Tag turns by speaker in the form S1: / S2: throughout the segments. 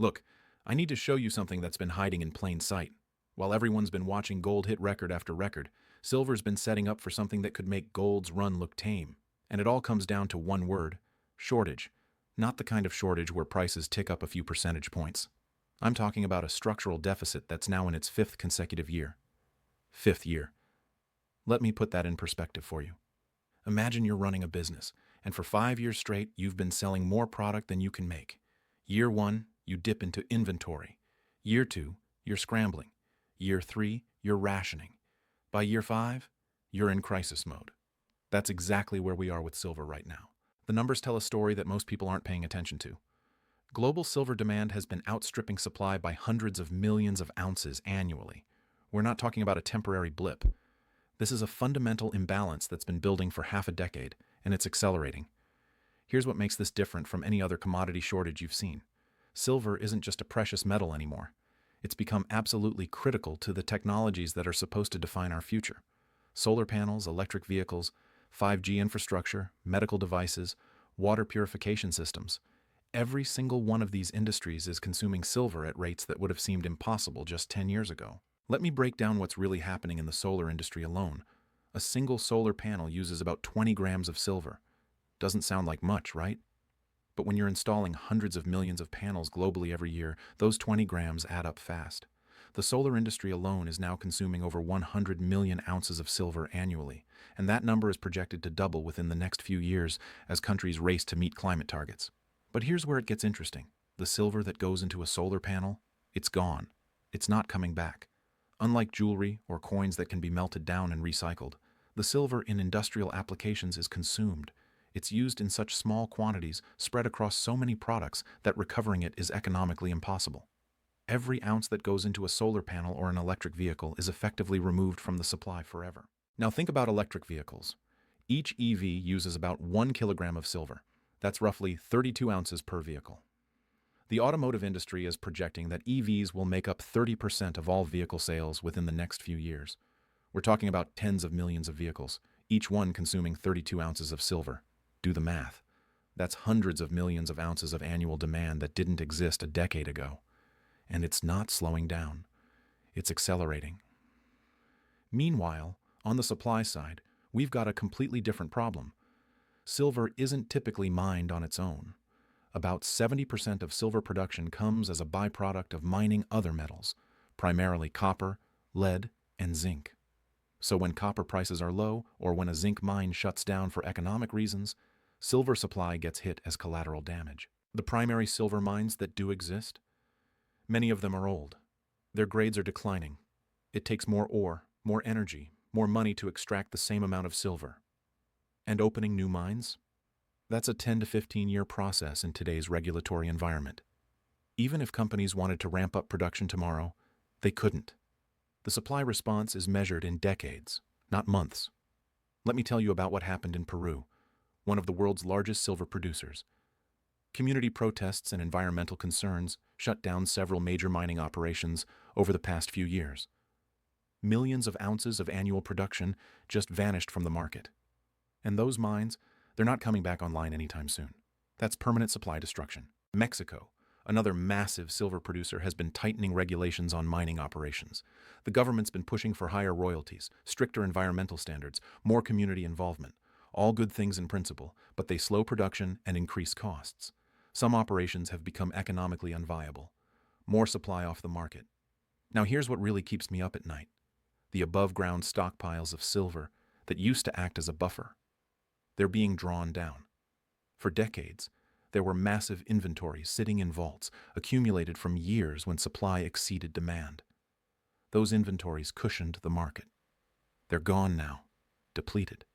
S1: Look, I need to show you something that's been hiding in plain sight. While everyone's been watching gold hit record after record, silver's been setting up for something that could make gold's run look tame. And it all comes down to one word: shortage. Not the kind of shortage where prices tick up a few percentage points. I'm talking about a structural deficit that's now in its fifth consecutive year. Fifth year. Let me put that in perspective for you. Imagine you're running a business, and for 5 years straight, you've been selling more product than you can make. Year 1, you dip into inventory. Year 2, you're scrambling. Year 3, you're rationing. By year 5, you're in crisis mode. That's exactly where we are with silver right now. The numbers tell a story that most people aren't paying attention to. Global silver demand has been outstripping supply by hundreds of millions of ounces annually. We're not talking about a temporary blip. This is a fundamental imbalance that's been building for half a decade, and it's accelerating. Here's what makes this different from any other commodity shortage you've seen. Silver isn't just a precious metal anymore. It's become absolutely critical to the technologies that are supposed to define our future. Solar panels, electric vehicles, 5G infrastructure, medical devices, water purification systems. Every single one of these industries is consuming silver at rates that would have seemed impossible just 10 years ago. Let me break down what's really happening in the solar industry alone. A single solar panel uses about 20 grams of silver. Doesn't sound like much, right? But when you're installing hundreds of millions of panels globally every year, those 20 grams add up fast. The solar industry alone is now consuming over 100 million ounces of silver annually, and that number is projected to double within the next few years as countries race to meet climate targets. But here's where it gets interesting. The silver that goes into a solar panel, it's gone. It's not coming back. Unlike jewelry or coins that can be melted down and recycled, the silver in industrial applications is consumed. It's used in such small quantities, spread across so many products, that recovering it is economically impossible. Every ounce that goes into a solar panel or an electric vehicle is effectively removed from the supply forever. Now think about electric vehicles. Each EV uses about 1 kilogram of silver. That's roughly 32 ounces per vehicle. The automotive industry is projecting that EVs will make up 30% of all vehicle sales within the next few years. We're talking about tens of millions of vehicles, each one consuming 32 ounces of silver. Do the math. That's hundreds of millions of ounces of annual demand that didn't exist a decade ago. And it's not slowing down. It's accelerating. Meanwhile, on the supply side, we've got a completely different problem. Silver isn't typically mined on its own. About 70% of silver production comes as a byproduct of mining other metals, primarily copper, lead, and zinc. So when copper prices are low, or when a zinc mine shuts down for economic reasons, silver supply gets hit as collateral damage. The primary silver mines that do exist, many of them are old. Their grades are declining. It takes more ore, more energy, more money to extract the same amount of silver. And opening new mines? That's a 10 to 15-year process in today's regulatory environment. Even if companies wanted to ramp up production tomorrow, they couldn't. The supply response is measured in decades, not months. Let me tell you about what happened in Peru, one of the world's largest silver producers. Community protests and environmental concerns shut down several major mining operations over the past few years. Millions of ounces of annual production just vanished from the market. And those mines, they're not coming back online anytime soon. That's permanent supply destruction. Mexico, another massive silver producer, has been tightening regulations on mining operations. The government's been pushing for higher royalties, stricter environmental standards, more community involvement. All good things in principle, but they slow production and increase costs. Some operations have become economically unviable. More supply off the market. Now here's what really keeps me up at night. The above-ground stockpiles of silver that used to act as a buffer. They're being drawn down. For decades, there were massive inventories sitting in vaults, accumulated from years when supply exceeded demand. Those inventories cushioned the market. They're gone now, depleted.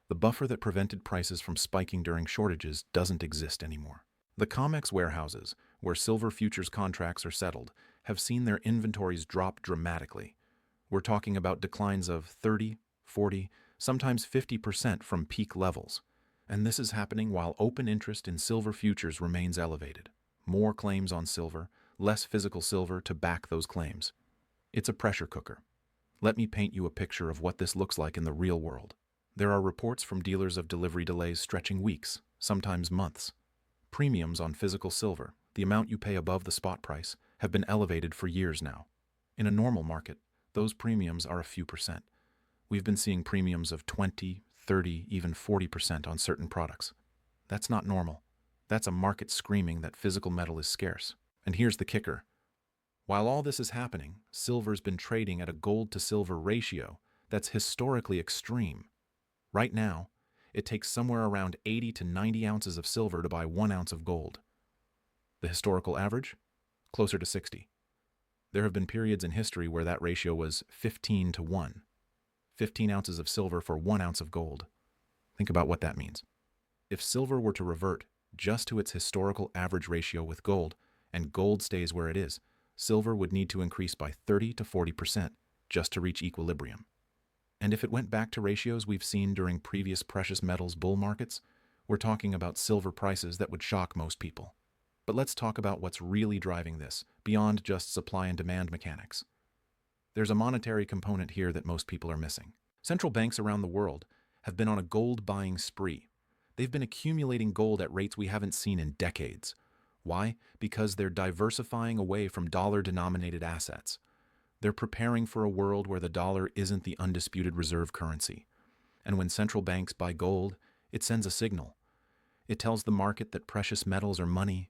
S1: The buffer that prevented prices from spiking during shortages doesn't exist anymore. The COMEX warehouses, where silver futures contracts are settled, have seen their inventories drop dramatically. We're talking about declines of 30, 40, sometimes 50% from peak levels. And this is happening while open interest in silver futures remains elevated. More claims on silver, less physical silver to back those claims. It's a pressure cooker. Let me paint you a picture of what this looks like in the real world. There are reports from dealers of delivery delays stretching weeks, sometimes months. Premiums on physical silver, the amount you pay above the spot price, have been elevated for years now. In a normal market, those premiums are a few percent. We've been seeing premiums of 20, 30, even 40% on certain products. That's not normal. That's a market screaming that physical metal is scarce. And here's the kicker. While all this is happening, silver's been trading at a gold-to-silver ratio that's historically extreme. Right now, it takes somewhere around 80 to 90 ounces of silver to buy 1 ounce of gold. The historical average? Closer to 60. There have been periods in history where that ratio was 15 to 1. 15 ounces of silver for 1 ounce of gold. Think about what that means. If silver were to revert just to its historical average ratio with gold, and gold stays where it is, silver would need to increase by 30 to 40% just to reach equilibrium. And if it went back to ratios we've seen during previous precious metals bull markets, we're talking about silver prices that would shock most people. But let's talk about what's really driving this, beyond just supply and demand mechanics. There's a monetary component here that most people are missing. Central banks around the world have been on a gold buying spree. They've been accumulating gold at rates we haven't seen in decades. Why? Because they're diversifying away from dollar-denominated assets. They're preparing for a world where the dollar isn't the undisputed reserve currency. And when central banks buy gold, it sends a signal. It tells the market that precious metals are money,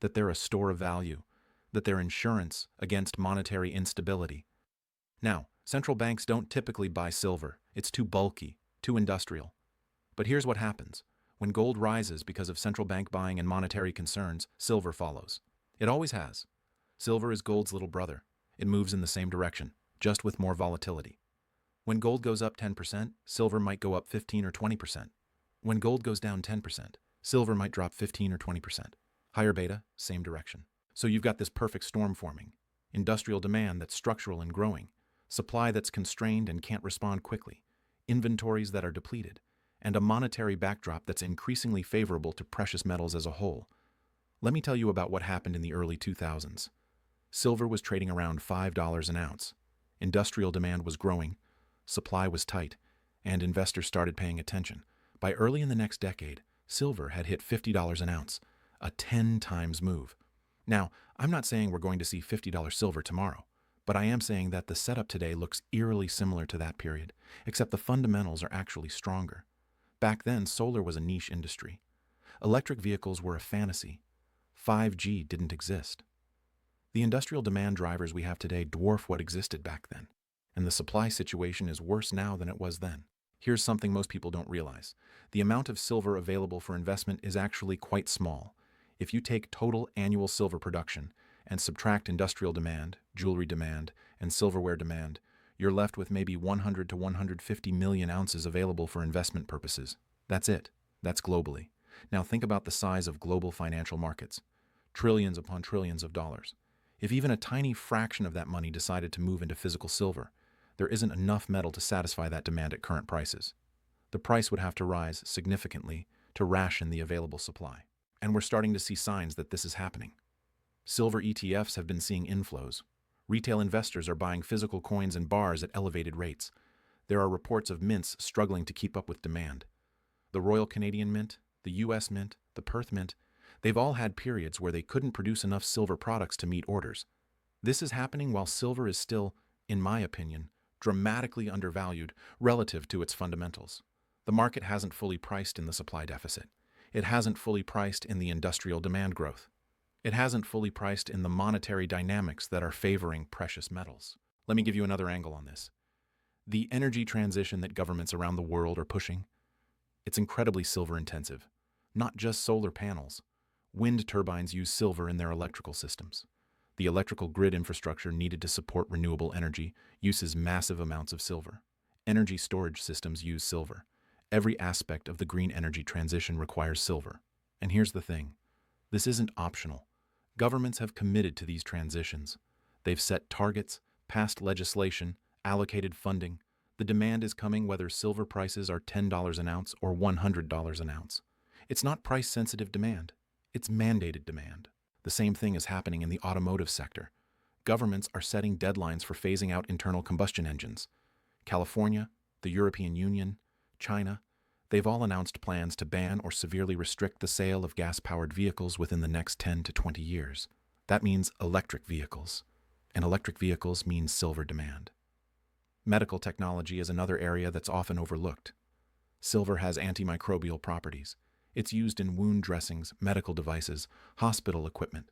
S1: that they're a store of value, that they're insurance against monetary instability. Now, central banks don't typically buy silver. It's too bulky, too industrial. But here's what happens. When gold rises because of central bank buying and monetary concerns, silver follows. It always has. Silver is gold's little brother. It moves in the same direction, just with more volatility. When gold goes up 10%, silver might go up 15 or 20%. When gold goes down 10%, silver might drop 15 or 20%. Higher beta, same direction. So you've got this perfect storm forming. Industrial demand that's structural and growing. Supply that's constrained and can't respond quickly. Inventories that are depleted. And a monetary backdrop that's increasingly favorable to precious metals as a whole. Let me tell you about what happened in the early 2000s. Silver was trading around $5 an ounce. Industrial demand was growing, supply was tight, and investors started paying attention. By early in the next decade, silver had hit $50 an ounce, a 10 times move. Now, I'm not saying we're going to see $50 silver tomorrow, but I am saying that the setup today looks eerily similar to that period, except the fundamentals are actually stronger. Back then, solar was a niche industry. Electric vehicles were a fantasy. 5G didn't exist. The industrial demand drivers we have today dwarf what existed back then, and the supply situation is worse now than it was then. Here's something most people don't realize. The amount of silver available for investment is actually quite small. If you take total annual silver production and subtract industrial demand, jewelry demand, and silverware demand, you're left with maybe 100 to 150 million ounces available for investment purposes. That's it. That's globally. Now think about the size of global financial markets. Trillions upon trillions of dollars. If even a tiny fraction of that money decided to move into physical silver, there isn't enough metal to satisfy that demand at current prices. The price would have to rise significantly to ration the available supply. And we're starting to see signs that this is happening. Silver ETFs have been seeing inflows. Retail investors are buying physical coins and bars at elevated rates. There are reports of mints struggling to keep up with demand. The Royal Canadian Mint, the US Mint, the Perth Mint, they've all had periods where they couldn't produce enough silver products to meet orders. This is happening while silver is still, in my opinion, dramatically undervalued relative to its fundamentals. The market hasn't fully priced in the supply deficit. It hasn't fully priced in the industrial demand growth. It hasn't fully priced in the monetary dynamics that are favoring precious metals. Let me give you another angle on this. The energy transition that governments around the world are pushing, it's incredibly silver intensive. Not just solar panels. Wind turbines use silver in their electrical systems. The electrical grid infrastructure needed to support renewable energy uses massive amounts of silver. Energy storage systems use silver. Every aspect of the green energy transition requires silver. And here's the thing. This isn't optional. Governments have committed to these transitions. They've set targets, passed legislation, allocated funding. The demand is coming whether silver prices are $10 an ounce or $100 an ounce. It's not price-sensitive demand. It's mandated demand. The same thing is happening in the automotive sector. Governments are setting deadlines for phasing out internal combustion engines. California, the European Union, China, They've all announced plans to ban or severely restrict the sale of gas-powered vehicles within the next 10 to 20 years. That means electric vehicles, and electric vehicles means silver demand. Medical technology is another area that's often overlooked. Silver has antimicrobial properties. It's used in wound dressings, medical devices, hospital equipment.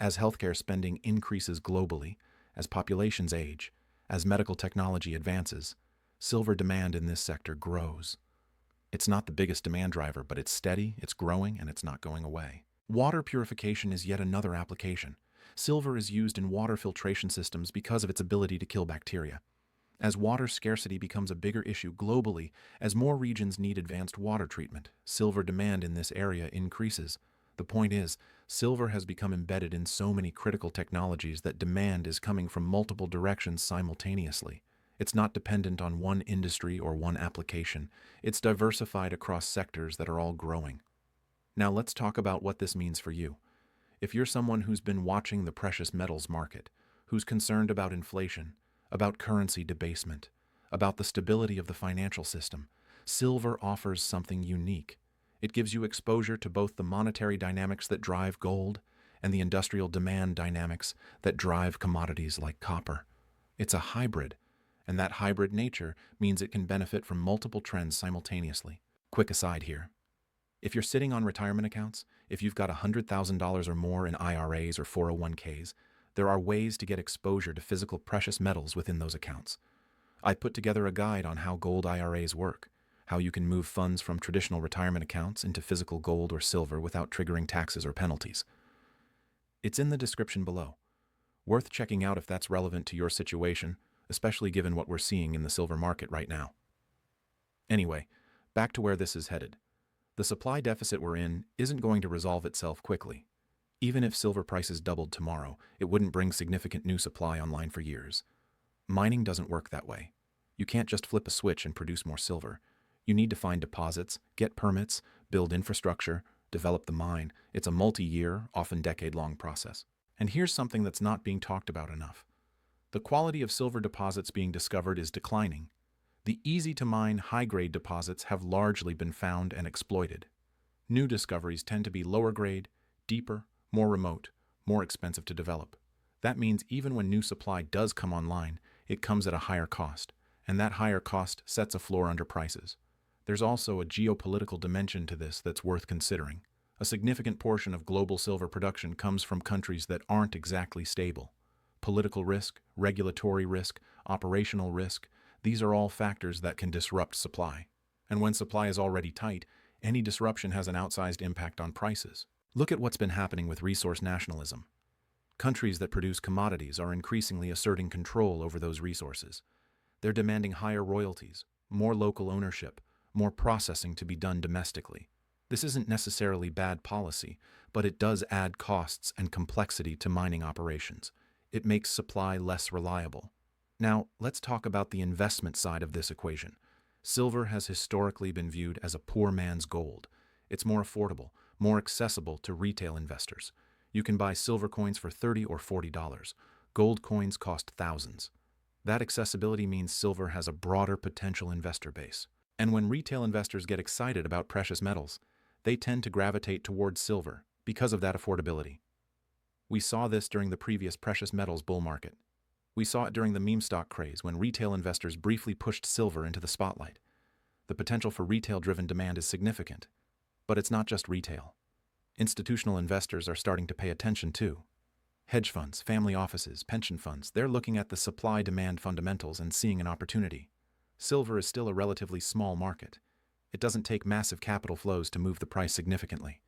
S1: As healthcare spending increases globally, as populations age, as medical technology advances, silver demand in this sector grows. It's not the biggest demand driver, but it's steady, it's growing, and it's not going away. Water purification is yet another application. Silver is used in water filtration systems because of its ability to kill bacteria. As water scarcity becomes a bigger issue globally, as more regions need advanced water treatment, silver demand in this area increases. The point is, silver has become embedded in so many critical technologies that demand is coming from multiple directions simultaneously. It's not dependent on one industry or one application. It's diversified across sectors that are all growing. Now let's talk about what this means for you. If you're someone who's been watching the precious metals market, who's concerned about inflation, about currency debasement, about the stability of the financial system, silver offers something unique. It gives you exposure to both the monetary dynamics that drive gold and the industrial demand dynamics that drive commodities like copper. It's a hybrid, and that hybrid nature means it can benefit from multiple trends simultaneously. Quick aside here. If you're sitting on retirement accounts, if you've got $100,000 or more in IRAs or 401ks, there are ways to get exposure to physical precious metals within those accounts. I put together a guide on how gold IRAs work, how you can move funds from traditional retirement accounts into physical gold or silver without triggering taxes or penalties. It's in the description below. Worth checking out if that's relevant to your situation, especially given what we're seeing in the silver market right now. Anyway, back to where this is headed. The supply deficit we're in isn't going to resolve itself quickly. Even if silver prices doubled tomorrow, it wouldn't bring significant new supply online for years. Mining doesn't work that way. You can't just flip a switch and produce more silver. You need to find deposits, get permits, build infrastructure, develop the mine. It's a multi-year, often decade-long process. And here's something that's not being talked about enough. The quality of silver deposits being discovered is declining. The easy-to-mine, high-grade deposits have largely been found and exploited. New discoveries tend to be lower-grade, deeper, more remote, more expensive to develop. That means even when new supply does come online, it comes at a higher cost, and that higher cost sets a floor under prices. There's also a geopolitical dimension to this that's worth considering. A significant portion of global silver production comes from countries that aren't exactly stable. Political risk, regulatory risk, operational risk, these are all factors that can disrupt supply. And when supply is already tight, any disruption has an outsized impact on prices. Look at what's been happening with resource nationalism. Countries that produce commodities are increasingly asserting control over those resources. They're demanding higher royalties, more local ownership, more processing to be done domestically. This isn't necessarily bad policy, but it does add costs and complexity to mining operations. It makes supply less reliable. Now, let's talk about the investment side of this equation. Silver has historically been viewed as a poor man's gold. It's more affordable, more accessible to retail investors. You can buy silver coins for $30 or $40. Gold coins cost thousands. That accessibility means silver has a broader potential investor base. And when retail investors get excited about precious metals, they tend to gravitate towards silver because of that affordability. We saw this during the previous precious metals bull market. We saw it during the meme stock craze when retail investors briefly pushed silver into the spotlight. The potential for retail-driven demand is significant. But it's not just retail. Institutional investors are starting to pay attention too. Hedge funds, family offices, pension funds, they're looking at the supply-demand fundamentals and seeing an opportunity. Silver is still a relatively small market. It doesn't take massive capital flows to move the price significantly.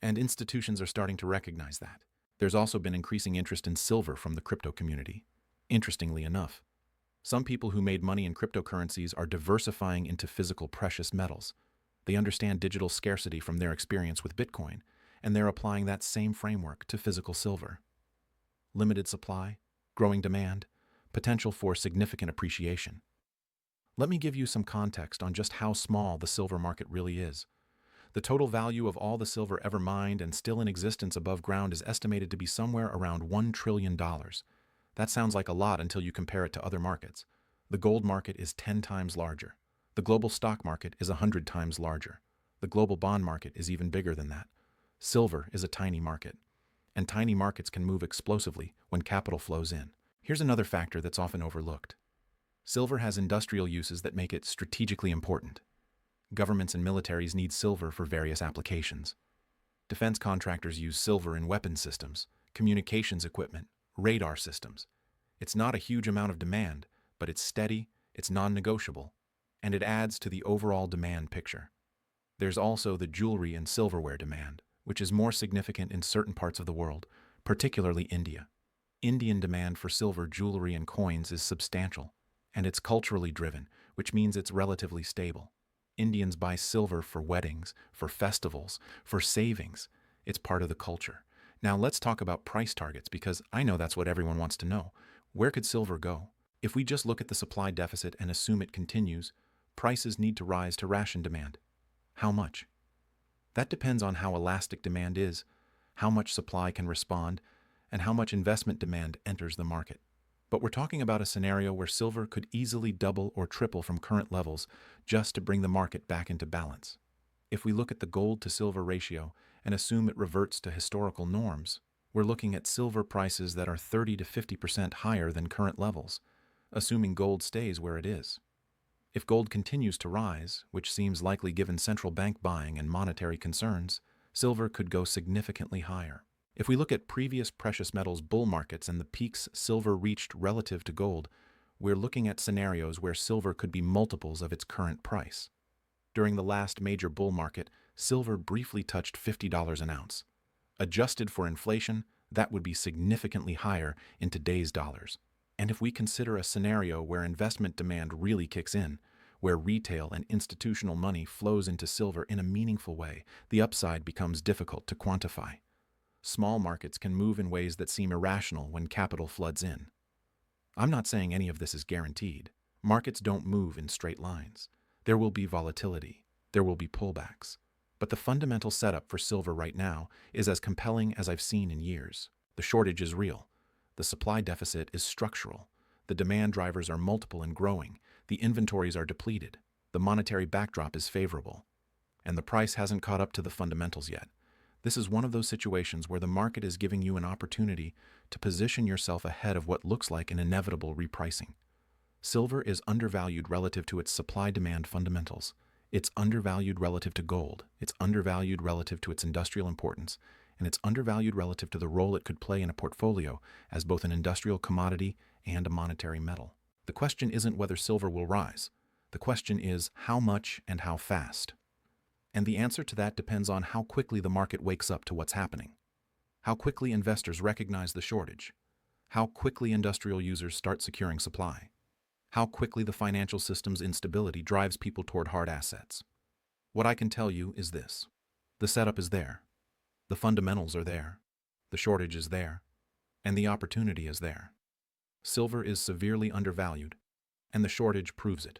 S1: And institutions are starting to recognize that. There's also been increasing interest in silver from the crypto community. Interestingly enough, some people who made money in cryptocurrencies are diversifying into physical precious metals. They understand digital scarcity from their experience with Bitcoin, and they're applying that same framework to physical silver. Limited supply, growing demand, potential for significant appreciation. Let me give you some context on just how small the silver market really is. The total value of all the silver ever mined and still in existence above ground is estimated to be somewhere around $1 trillion. That sounds like a lot until you compare it to other markets. The gold market is 10 times larger. The global stock market is 100 times larger. The global bond market is even bigger than that. Silver is a tiny market, and tiny markets can move explosively when capital flows in. Here's another factor that's often overlooked. Silver has industrial uses that make it strategically important. Governments and militaries need silver for various applications. Defense contractors use silver in weapon systems, communications equipment, radar systems. It's not a huge amount of demand, but it's steady, it's non-negotiable, and it adds to the overall demand picture. There's also the jewelry and silverware demand, which is more significant in certain parts of the world, particularly India. Indian demand for silver jewelry and coins is substantial, and it's culturally driven, which means it's relatively stable. Indians buy silver for weddings, for festivals, for savings. It's part of the culture. Now let's talk about price targets, because I know that's what everyone wants to know. Where could silver go? If we just look at the supply deficit and assume it continues, prices need to rise to ration demand. How much? That depends on how elastic demand is, how much supply can respond, and how much investment demand enters the market. But we're talking about a scenario where silver could easily double or triple from current levels just to bring the market back into balance. If we look at the gold to silver ratio and assume it reverts to historical norms, we're looking at silver prices that are 30 to 50% higher than current levels, assuming gold stays where it is. If gold continues to rise, which seems likely given central bank buying and monetary concerns, silver could go significantly higher. If we look at previous precious metals bull markets and the peaks silver reached relative to gold, we're looking at scenarios where silver could be multiples of its current price. During the last major bull market, silver briefly touched $50 an ounce. Adjusted for inflation, that would be significantly higher in today's dollars. And if we consider a scenario where investment demand really kicks in, where retail and institutional money flows into silver in a meaningful way, the upside becomes difficult to quantify. Small markets can move in ways that seem irrational when capital floods in. I'm not saying any of this is guaranteed. Markets don't move in straight lines. There will be volatility. There will be pullbacks. But the fundamental setup for silver right now is as compelling as I've seen in years. The shortage is real. The supply deficit is structural. The demand drivers are multiple and growing. The inventories are depleted. The monetary backdrop is favorable. And the price hasn't caught up to the fundamentals yet. This is one of those situations where the market is giving you an opportunity to position yourself ahead of what looks like an inevitable repricing. Silver is undervalued relative to its supply-demand fundamentals. It's undervalued relative to gold. It's undervalued relative to its industrial importance. And it's undervalued relative to the role it could play in a portfolio as both an industrial commodity and a monetary metal. The question isn't whether silver will rise. The question is how much and how fast. And the answer to that depends on how quickly the market wakes up to what's happening, how quickly investors recognize the shortage, how quickly industrial users start securing supply, how quickly the financial system's instability drives people toward hard assets. What I can tell you is this: the setup is there, the fundamentals are there, the shortage is there, and the opportunity is there. Silver is severely undervalued, and the shortage proves it.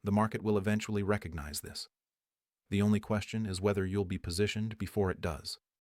S1: The market will eventually recognize this. The only question is whether you'll be positioned before it does.